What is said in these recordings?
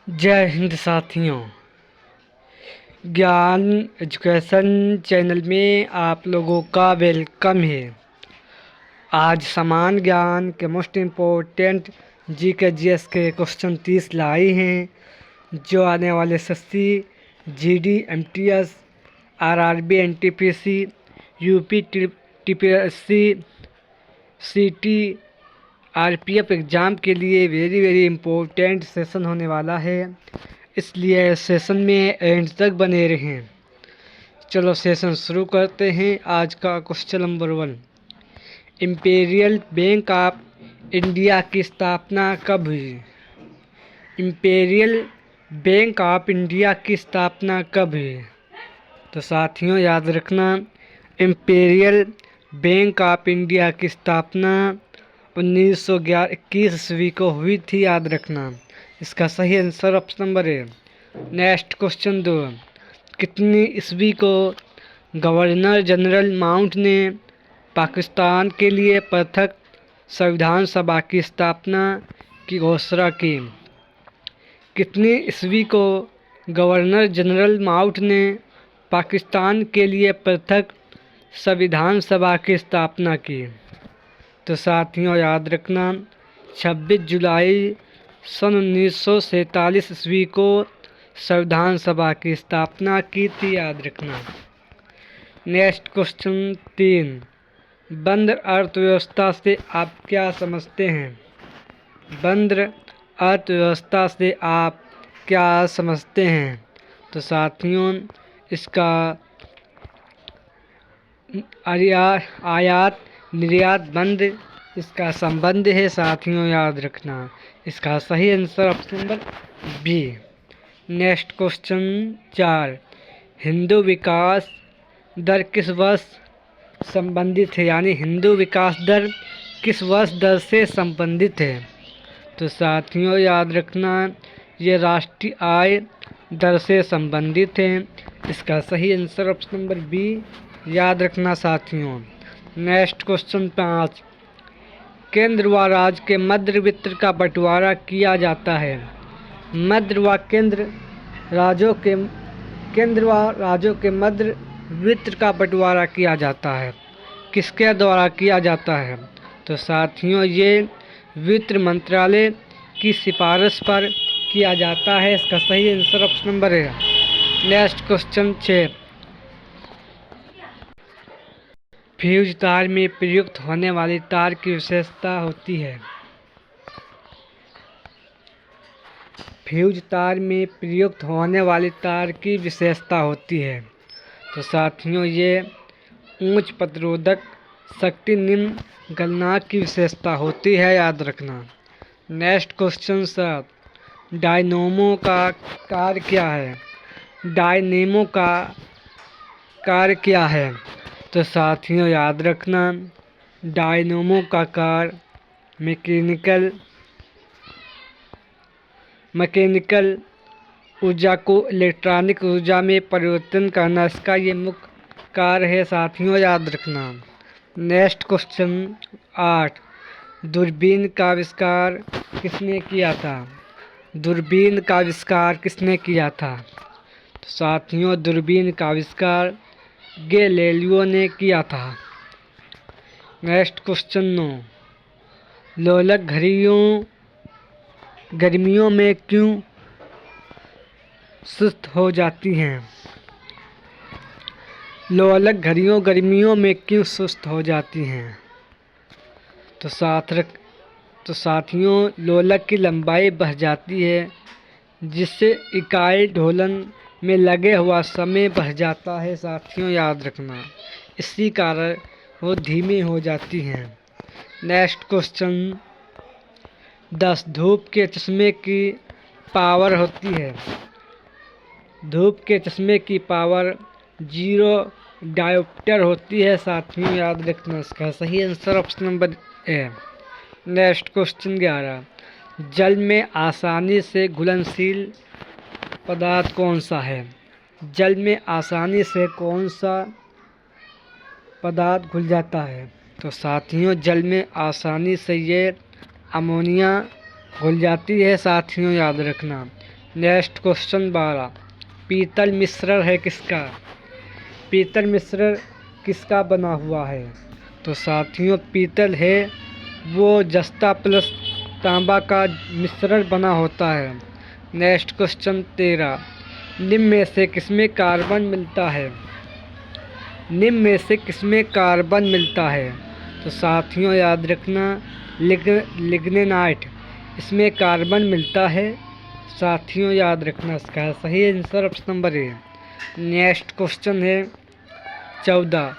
जय हिंद साथियों। ज्ञान एजुकेशन चैनल में आप लोगों का वेलकम है। आज समान ज्ञान के मोस्ट इम्पोर्टेंट जी के जीएस के क्वेश्चन 30 लाए हैं, जो आने वाले SSC, GD, MTS, RRB, NTPC, UP TPSC, सीटी, आरपीएफ एग्ज़ाम के लिए वेरी इम्पोर्टेंट सेशन होने वाला है, इसलिए सेशन में एंड तक बने रहें। चलो सेशन शुरू करते हैं। आज का question number 1, imperial bank of India की स्थापना कब हुई? इम्पीरियल बैंक ऑफ इंडिया की स्थापना कब हुई? तो साथियों याद रखना, इम्पीरियल बैंक ऑफ इंडिया की स्थापना 1921 ईस्वी को हुई थी, याद रखना। इसका सही आंसर ऑप्शन नंबर है। नेक्स्ट क्वेश्चन 2, कितनी ईस्वी को गवर्नर जनरल माउंट ने पाकिस्तान के लिए पृथक संविधान सभा की स्थापना की घोषणा की? कितनी ईस्वी को गवर्नर जनरल माउंट ने पाकिस्तान के लिए पृथक संविधान सभा की स्थापना की? तो साथियों याद रखना, 26 जुलाई सन 1947 ईस्वी को संविधान सभा की स्थापना की थी, याद रखना। नेक्स्ट क्वेश्चन 3, बंद अर्थव्यवस्था से आप क्या समझते हैं? बंद अर्थव्यवस्था से आप क्या समझते हैं? तो साथियों इसका आयात निर्यात बंद इसका संबंध है, साथियों याद रखना। इसका सही answer option number B. Next question 4, Hindu विकास दर किस वर्ष संबंधित है? यानी हिंदू विकास दर किस वर्ष दर से संबंधित है? तो साथियों याद रखना, ये राष्ट्रीय आय दर से संबंधित है। इसका सही आंसर ऑप्शन नंबर बी, याद रखना साथियों। नेक्स्ट क्वेश्चन 5, केंद्र व राज्य के मध्य वित्त का बंटवारा किया जाता है। मध्य व केंद्र राज्यों के मध्य वित्त का बंटवारा किया जाता है, किसके द्वारा किया जाता है? तो साथियों ये वित्त मंत्रालय की सिफारिश पर किया जाता है। इसका सही आंसर ऑप्शन नंबर है। नेक्स्ट क्वेश्चन 6, फ्यूज तार में प्रयुक्त होने वाली तार की विशेषता होती है। फ्यूज तार में प्रयुक्त होने वाली तार की विशेषता होती है। तो साथियों ये उच्च प्रतिरोधक शक्ति निम्न गलनांक की विशेषता होती है, याद रखना। नेक्स्ट क्वेश्चन 7, डायनेमो का कार्य क्या है? डायनेमो का कार्य क्या है? तो साथियों याद रखना, डायनेमो का कार्य मैकेनिकल ऊर्जा को इलेक्ट्रॉनिक ऊर्जा में परिवर्तन करना, इसका ये मुख्य कार्य है, साथियों याद रखना। नेक्स्ट क्वेश्चन 8, दूरबीन का आविष्कार किसने किया था? दूरबीन का आविष्कार किसने किया था? तो साथियों दूरबीन का आविष्कार गैलीलियो ने किया था। नेक्स्ट क्वेश्चन 9, लोलक घड़ियों गर्मियों में क्यों सुस्त हो जाती हैं? लोलक घड़ियों गर्मियों में क्यों सुस्त हो जाती हैं? तो साथियों लोलक की लंबाई बढ़ जाती है, जिससे इकाई ढोलन में लगे हुआ समय बढ़ जाता है, साथियों याद रखना। इसी कारण वो धीमी हो जाती हैं। नेक्स्ट क्वेश्चन 10, धूप के चश्मे की पावर होती है। धूप के चश्मे की पावर 0 डायोप्टर होती है, साथियों याद रखना। इसका सही आंसर ऑप्शन नंबर है। नेक्स्ट क्वेश्चन 11, जल में आसानी से घुलनशील पदार्थ कौन सा है? जल में आसानी से कौन सा पदार्थ घुल जाता है? तो साथियों जल में आसानी से ये अमोनिया घुल जाती है, साथियों याद रखना। नेक्स्ट क्वेश्चन 12, पीतल मिश्रण है किसका? पीतल मिश्रण किसका बना हुआ है? तो साथियों पीतल है वो जस्ता प्लस तांबा का मिश्रण बना होता है। नेक्स्ट क्वेश्चन 13, निम्न में से किसमें कार्बन मिलता है? निम्न में से किसमें कार्बन मिलता है? तो साथियों याद रखना लिग्नेनाइट, इसमें कार्बन मिलता है। साथियों याद रखना इसका सही answer option number A. Next question है 14,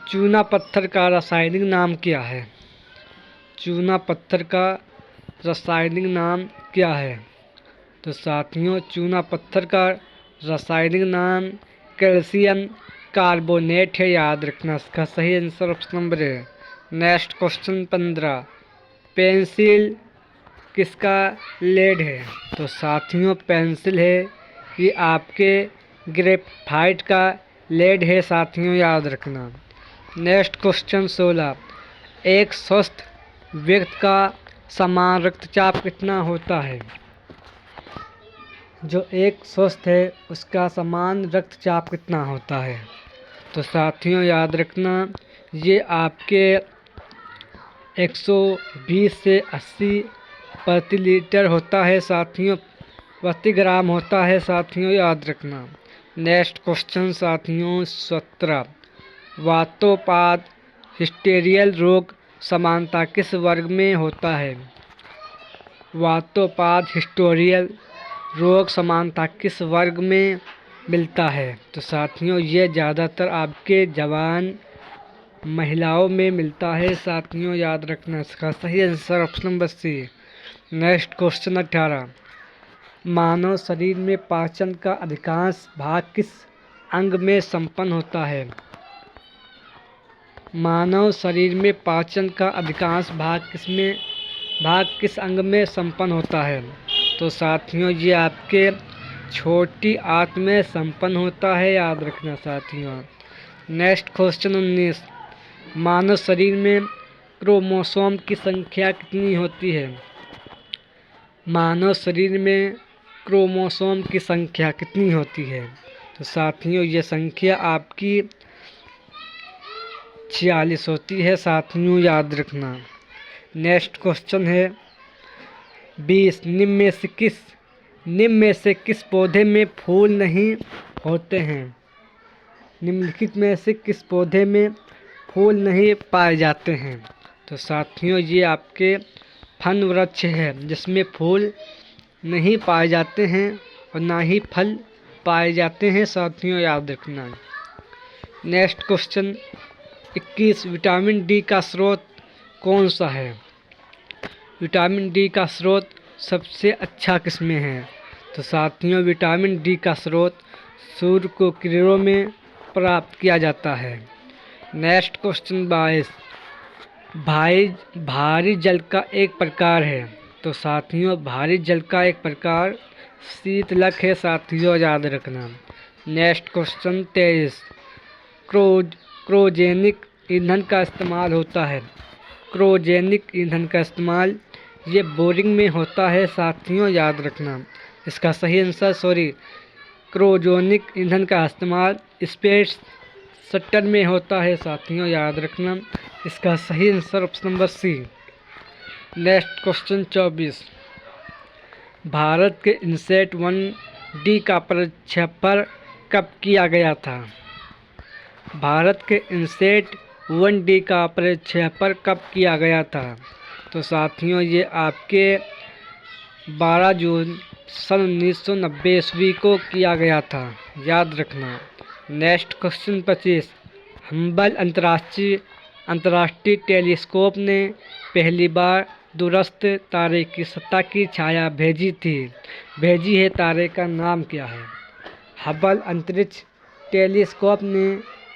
चूना पत्थर का रासायनिक नाम क्या है? चूना पत्थर का रासायनिक नाम क्या है? तो साथियों चूना पत्थर का रासायनिक नाम कैल्शियम कार्बोनेट है, याद रखना इसका सही आंसर ऑप्शन नंबर है। नेक्स्ट क्वेश्चन 15, पेंसिल किसका लेड है? तो साथियों पेंसिल है ये आपके ग्रेफाइट का लेड है, साथियों याद रखना। नेक्स्ट क्वेश्चन 16, एक स्वस्थ व्यक्ति का समान रक्तचाप कितना होता है? जो एक स्वस्थ है उसका समान रक्तचाप कितना होता है? तो साथियों याद रखना ये आपके 120 से 80 प्रति लीटर होता है, साथियों प्रति ग्राम होता है, साथियों याद रखना। नेक्स्ट क्वेश्चन साथियों 17, वातोपात हिस्टेरियल रोग समानता किस वर्ग में होता है? वातोपात हिस्टेरियल रोग समानता किस वर्ग में मिलता है? तो साथियों ये ज़्यादातर आपके जवान महिलाओं में मिलता है, साथियों याद रखना इसका सही answer option number C. Next question 18, मानव शरीर में पाचन का अधिकांश भाग किस अंग में संपन्न होता है? मानव शरीर में पाचन का अधिकांश भाग किस अंग में संपन्न होता है? तो साथियों ये आपके छोटी आंत में संपन्न होता है, याद रखना साथियों। नेक्स्ट क्वेश्चन 19, मानव शरीर में क्रोमोसोम की संख्या कितनी होती है? मानव शरीर में क्रोमोसोम की संख्या कितनी होती है? तो साथियों ये संख्या आपकी 46 होती है, साथियों याद रखना। नेक्स्ट क्वेश्चन है 20, निम्न में से किस पौधे में फूल नहीं होते हैं? निम्नलिखित में से किस पौधे में फूल नहीं पाए जाते हैं? तो साथियों ये आपके फन वृक्ष है जिसमें फूल नहीं पाए जाते हैं और ना ही फल पाए जाते हैं, साथियों याद रखना। नेक्स्ट क्वेश्चन 21, विटामिन डी का स्रोत कौन सा है? विटामिन डी का स्रोत सबसे अच्छा किसमें है? तो साथियों विटामिन डी का स्रोत सूर्य को किरणों में प्राप्त किया जाता है। नेक्स्ट क्वेश्चन 22, भारी जल का एक प्रकार है। तो साथियों भारी जल का एक प्रकार शीतलक है, साथियों याद रखना। नेक्स्ट क्वेश्चन 23, क्रोजेनिक ईंधन का इस्तेमाल होता है। क्रोजेनिक ईंधन का इस्तेमाल ये बोरिंग में होता है, साथियों याद रखना इसका सही आंसर क्रोजेनिक ईंधन का इस्तेमाल स्पेस शटल में होता है, साथियों याद रखना इसका सही answer option number C. Next question 24, भारत के इनसेट 1D का प्रक्षेपण कब किया गया था? भारत के इनसेट 1D का प्रक्षेपण कब किया गया था? तो साथियों ये आपके 12 जून सन 1990 ईस्वी को किया गया था, याद रखना। नेक्स्ट क्वेश्चन 25, हम्बल अंतर्राष्ट्रीय टेलीस्कोप ने पहली बार दूरस्थ तारे की सतह की छाया भेजी है, तारे का नाम क्या है? हबल अंतरिक्ष टेलीस्कोप ने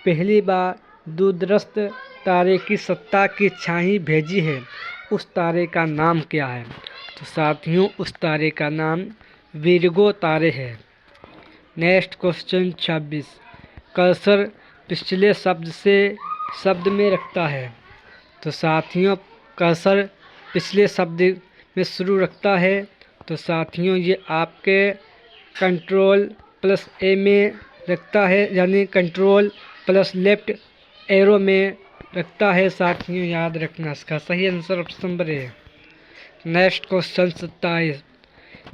पहली बार दूरस्थ तारे की सतह की छाया भेजी है, उस तारे का नाम क्या है? तो साथियों उस तारे का नाम विरगो तारे है। नेक्स्ट क्वेश्चन 26, कर्सर पिछले शब्द में रखता है। तो साथियों कर्सर पिछले शब्द में शुरू रखता है तो साथियों ये आपके कंट्रोल प्लस ए में रखता है, यानी कंट्रोल प्लस लेफ्ट एरो में रखता है साथियों, याद रखना। इसका सही answer option number A. Next question 27।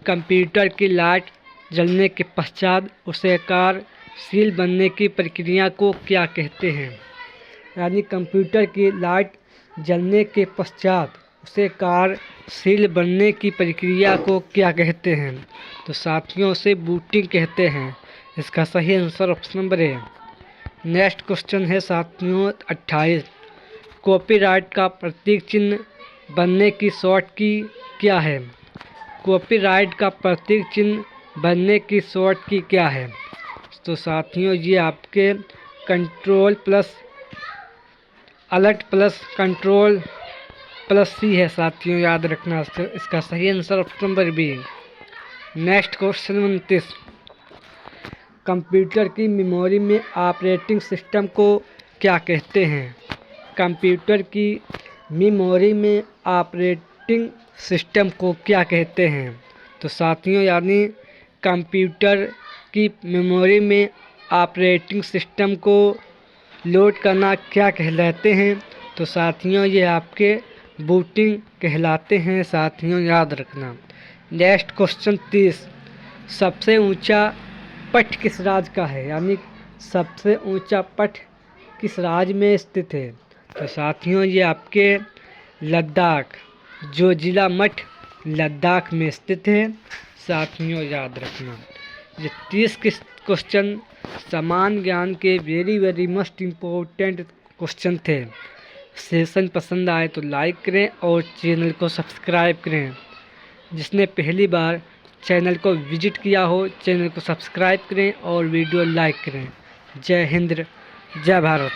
Computer की लाइट जलने के पश्चात उसे कार्यशील बनने की प्रक्रिया को क्या कहते हैं? यानी कंप्यूटर की लाइट जलने के पश्चात उसे कार्यशील बनने की प्रक्रिया को क्या कहते हैं? तो साथियों उसे बूटिंग कहते हैं। इसका सही answer option number A. Next question है साथियों 28। कॉपीराइट का प्रतीक चिन्ह बनने की शॉर्ट की क्या है? कॉपीराइट का प्रतीक चिन्ह बनने की शॉर्ट की क्या है? तो साथियों ये आपके control plus alert plus control plus C है साथियों, याद रखना। इसका सही answer option number B. Next question 29। Computer की मेमोरी में ऑपरेटिंग सिस्टम को क्या कहते हैं? कंप्यूटर की मेमोरी में ऑपरेटिंग सिस्टम को क्या कहते हैं? तो साथियों यानी कंप्यूटर की मेमोरी में ऑपरेटिंग सिस्टम को लोड करना क्या कहलाते हैं? तो साथियों ये आपके बूटिंग कहलाते हैं साथियों, याद रखना। Next question 30। सबसे ऊंचा पठ किस राज्य का है? यानी सबसे ऊंचा पठ किस राज्य में स्थित है? तो साथियों ये आपके लद्दाख, जो जिला मठ लद्दाख में स्थित है साथियों, याद रखना। ये 30 क्वेश्चन समान ज्ञान के वेरी मोस्ट इम्पोर्टेंट क्वेश्चन थे। सेशन पसंद आए तो लाइक करें और चैनल को सब्सक्राइब करें। जिसने पहली बार चैनल को विजिट किया हो चैनल को सब्सक्राइब करें और वीडियो लाइक करें। जय हिंद, जय भारत।